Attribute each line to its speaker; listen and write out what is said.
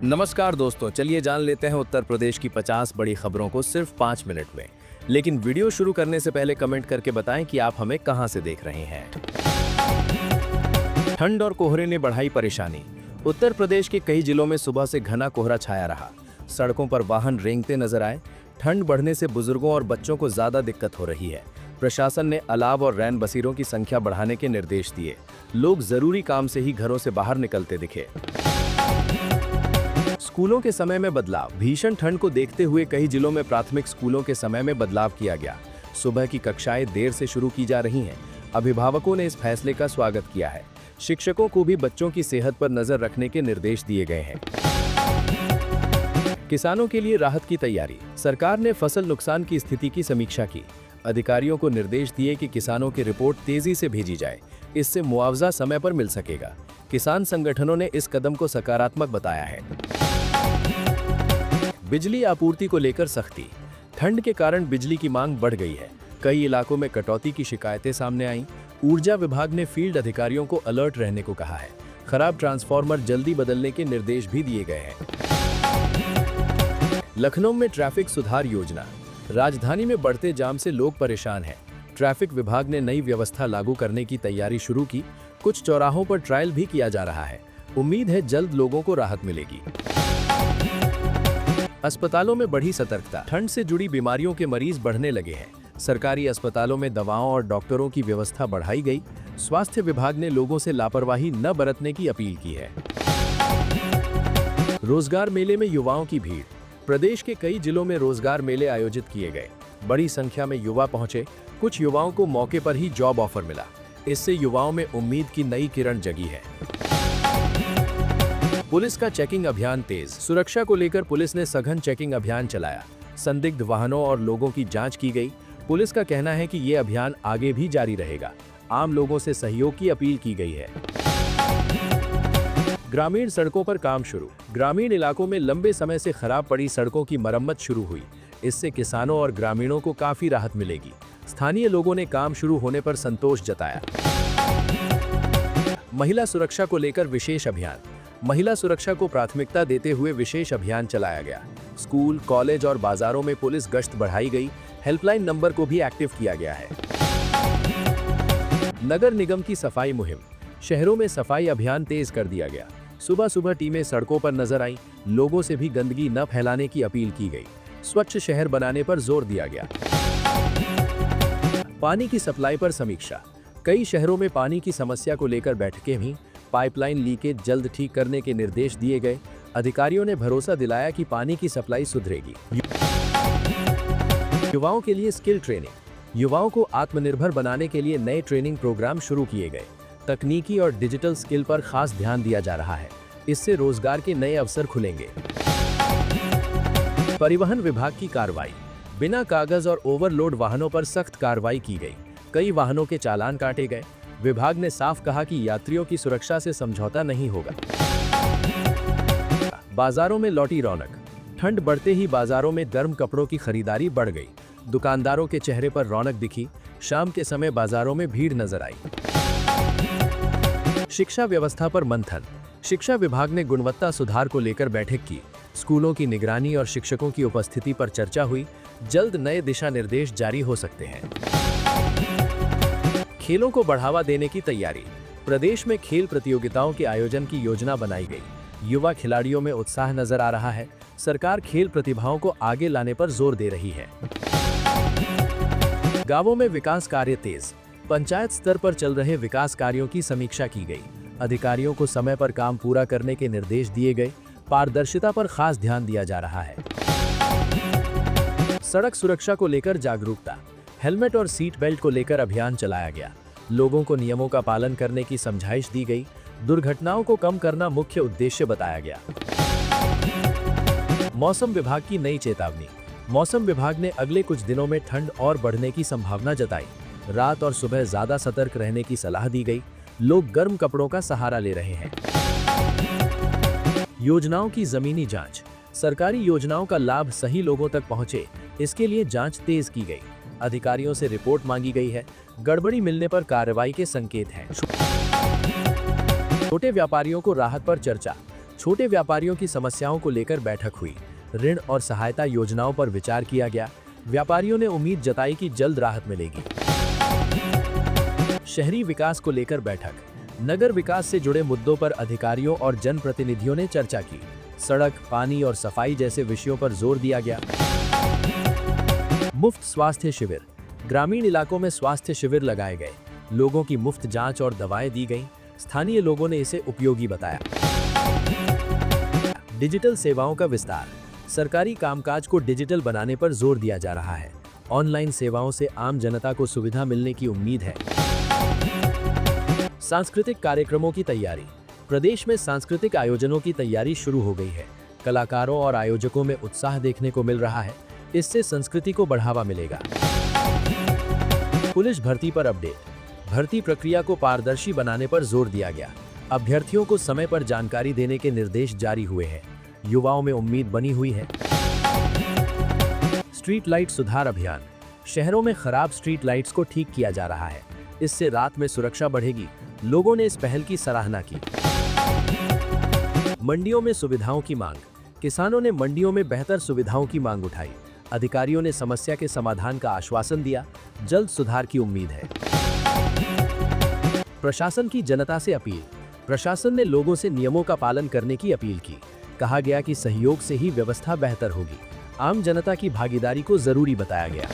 Speaker 1: नमस्कार दोस्तों, चलिए जान लेते हैं उत्तर प्रदेश की 50 बड़ी खबरों को सिर्फ 5 मिनट में। लेकिन वीडियो शुरू करने से पहले कमेंट करके बताएं कि आप हमें कहां से देख रहे हैं। ठंड और कोहरे ने बढ़ाई परेशानी। उत्तर प्रदेश के कई जिलों में सुबह से घना कोहरा छाया रहा। सड़कों पर वाहन रेंगते नजर आए। ठंड बढ़ने से बुजुर्गों और बच्चों को ज्यादा दिक्कत हो रही है। प्रशासन ने अलाव और रैन बसेरों की संख्या बढ़ाने के निर्देश दिए। लोग जरूरी काम से ही घरों से बाहर निकलते दिखे। स्कूलों के समय में बदलाव। भीषण ठंड को देखते हुए कई जिलों में प्राथमिक स्कूलों के समय में बदलाव किया गया। सुबह की कक्षाएं देर से शुरू की जा रही हैं। अभिभावकों ने इस फैसले का स्वागत किया है। शिक्षकों को भी बच्चों की सेहत पर नजर रखने के निर्देश दिए गए हैं। किसानों के लिए राहत की तैयारी। सरकार ने फसल नुकसान की स्थिति की समीक्षा की। अधिकारियों को निर्देश दिए कि किसानों की रिपोर्ट तेजी से भेजी जाए। इससे मुआवजा समय पर मिल सकेगा। किसान संगठनों ने इस कदम को सकारात्मक बताया है। बिजली आपूर्ति को लेकर सख्ती। ठंड के कारण बिजली की मांग बढ़ गई है। कई इलाकों में कटौती की शिकायतें सामने आईं। ऊर्जा विभाग ने फील्ड अधिकारियों को अलर्ट रहने को कहा है। खराब ट्रांसफार्मर जल्दी बदलने के निर्देश भी दिए गए हैं। लखनऊ में ट्रैफिक सुधार योजना। राजधानी में बढ़ते जाम से लोग परेशान हैं। ट्रैफिक विभाग ने नई व्यवस्था लागू करने की तैयारी शुरू की। कुछ चौराहों पर ट्रायल भी किया जा रहा है। उम्मीद है जल्द लोगों को राहत मिलेगी। अस्पतालों में बढ़ी सतर्कता। ठंड से जुड़ी बीमारियों के मरीज बढ़ने लगे हैं। सरकारी अस्पतालों में दवाओं और डॉक्टरों की व्यवस्था बढ़ाई गई। स्वास्थ्य विभाग ने लोगों से लापरवाही न बरतने की अपील की है। रोजगार मेले में युवाओं की भीड़। प्रदेश के कई जिलों में रोजगार मेले आयोजित किए गए। बड़ी संख्या में युवा पहुंचे। कुछ युवाओं को मौके पर ही जॉब ऑफर मिला। इससे युवाओं में उम्मीद की नई किरण जगी है। पुलिस का चेकिंग अभियान तेज। सुरक्षा को लेकर पुलिस ने सघन चेकिंग अभियान चलाया। संदिग्ध वाहनों और लोगों की जांच की गई। पुलिस का कहना है कि ये अभियान आगे भी जारी रहेगा। आम लोगों से सहयोग की अपील की गई है। ग्रामीण सड़कों पर काम शुरू। ग्रामीण इलाकों में लंबे समय से खराब पड़ी सड़कों की मरम्मत शुरू हुई। इससे किसानों और ग्रामीणों को काफी राहत मिलेगी। स्थानीय लोगों ने काम शुरू होने पर संतोष जताया। महिला सुरक्षा को लेकर विशेष अभियान। महिला सुरक्षा को प्राथमिकता देते हुए विशेष अभियान चलाया गया। स्कूल, कॉलेज और बाजारों में पुलिस गश्त बढ़ाई गई। हेल्पलाइन नंबर को भी एक्टिव किया गया है। नगर निगम की सफाई मुहिम। शहरों में सफाई अभियान तेज कर दिया गया। सुबह सुबह टीमें सड़कों पर नजर आईं। लोगों से भी गंदगी न फैलाने की अपील की गई। स्वच्छ शहर बनाने पर जोर दिया गया। पानी की सप्लाई पर समीक्षा। कई शहरों में पानी की समस्या को लेकर बैठकें हुईं। पाइपलाइन लीकेज जल्द ठीक करने के निर्देश दिए गए। अधिकारियों ने भरोसा दिलाया कि पानी की सप्लाई सुधरेगी। युवाओं के लिए स्किल ट्रेनिंग। युवाओं को आत्मनिर्भर बनाने के लिए नए ट्रेनिंग प्रोग्राम शुरू किए गए। तकनीकी और डिजिटल स्किल पर खास ध्यान दिया जा रहा है। इससे रोजगार के नए अवसर खुलेंगे। परिवहन विभाग की कार्रवाई। बिना कागज और ओवरलोड वाहनों पर सख्त कार्रवाई की गई। कई वाहनों के चालान काटे गए। विभाग ने साफ कहा कि यात्रियों की सुरक्षा से समझौता नहीं होगा। बाजारों में लौटी रौनक। ठंड बढ़ते ही बाजारों में गर्म कपड़ों की खरीदारी बढ़ गई। दुकानदारों के चेहरे पर रौनक दिखी। शाम के समय बाजारों में भीड़ नजर आई। शिक्षा व्यवस्था पर मंथन। शिक्षा विभाग ने गुणवत्ता सुधार को लेकर बैठक की। स्कूलों की निगरानी और शिक्षकों की उपस्थिति पर चर्चा हुई। जल्द नए दिशा निर्देश जारी हो सकते हैं। खेलों को बढ़ावा देने की तैयारी। प्रदेश में खेल प्रतियोगिताओं के आयोजन की योजना बनाई गई। युवा खिलाड़ियों में उत्साह नजर आ रहा है। सरकार खेल प्रतिभाओं को आगे लाने पर जोर दे रही है। गांवों में विकास कार्य तेज। पंचायत स्तर पर चल रहे विकास कार्यों की समीक्षा की गई। अधिकारियों को समय पर काम पूरा करने के निर्देश दिए गए। पारदर्शिता पर खास ध्यान दिया जा रहा है। सड़क सुरक्षा को लेकर जागरूकता। हेलमेट और सीट बेल्ट को लेकर अभियान चलाया गया। लोगों को नियमों का पालन करने की समझाइश दी गई। दुर्घटनाओं को कम करना मुख्य उद्देश्य बताया गया। मौसम विभाग की नई चेतावनी। मौसम विभाग ने अगले कुछ दिनों में ठंड और बढ़ने की संभावना जताई। रात और सुबह ज्यादा सतर्क रहने की सलाह दी गई। लोग गर्म कपड़ों का सहारा ले रहे हैं। योजनाओं की जमीनी जांच। सरकारी योजनाओं का लाभ सही लोगों तक पहुंचे, इसके लिए जांच तेज की गई। अधिकारियों से रिपोर्ट मांगी गई है। गड़बड़ी मिलने पर कार्रवाई के संकेत हैं। छोटे व्यापारियों को राहत पर चर्चा। छोटे व्यापारियों की समस्याओं को लेकर बैठक हुई। ऋण और सहायता योजनाओं पर विचार किया गया। व्यापारियों ने उम्मीद जताई कि जल्द राहत मिलेगी। शहरी विकास को लेकर बैठक। नगर विकास से जुड़े मुद्दों पर अधिकारियों और जनप्रतिनिधियों ने चर्चा की। सड़क, पानी और सफाई जैसे विषयों पर जोर दिया गया। मुफ्त स्वास्थ्य शिविर। ग्रामीण इलाकों में स्वास्थ्य शिविर लगाए गए। लोगों की मुफ्त जांच और दवाएं दी गईं। स्थानीय लोगों ने इसे उपयोगी बताया। डिजिटल सेवाओं का विस्तार। सरकारी कामकाज को डिजिटल बनाने पर जोर दिया जा रहा है। ऑनलाइन सेवाओं से आम जनता को सुविधा मिलने की उम्मीद है। सांस्कृतिक कार्यक्रमों की तैयारी। प्रदेश में सांस्कृतिक आयोजनों की तैयारी शुरू हो गई है। कलाकारों और आयोजकों में उत्साह देखने को मिल रहा है। इससे संस्कृति को बढ़ावा मिलेगा। पुलिस भर्ती पर अपडेट। भर्ती प्रक्रिया को पारदर्शी बनाने पर जोर दिया गया। अभ्यर्थियों को समय पर जानकारी देने के निर्देश जारी हुए हैं। युवाओं में उम्मीद बनी हुई है। स्ट्रीट लाइट सुधार अभियान। शहरों में खराब स्ट्रीट लाइट्स को ठीक किया जा रहा है। इससे रात में सुरक्षा बढ़ेगी। लोगों ने इस पहल की सराहना की। मंडियों में सुविधाओं की मांग। किसानों ने मंडियों में बेहतर सुविधाओं की मांग उठाई। अधिकारियों ने समस्या के समाधान का आश्वासन दिया। जल्द सुधार की उम्मीद है। प्रशासन की जनता से अपील। प्रशासन ने लोगों से नियमों का पालन करने की अपील की। कहा गया कि सहयोग से ही व्यवस्था बेहतर होगी। आम जनता की भागीदारी को जरूरी बताया गया।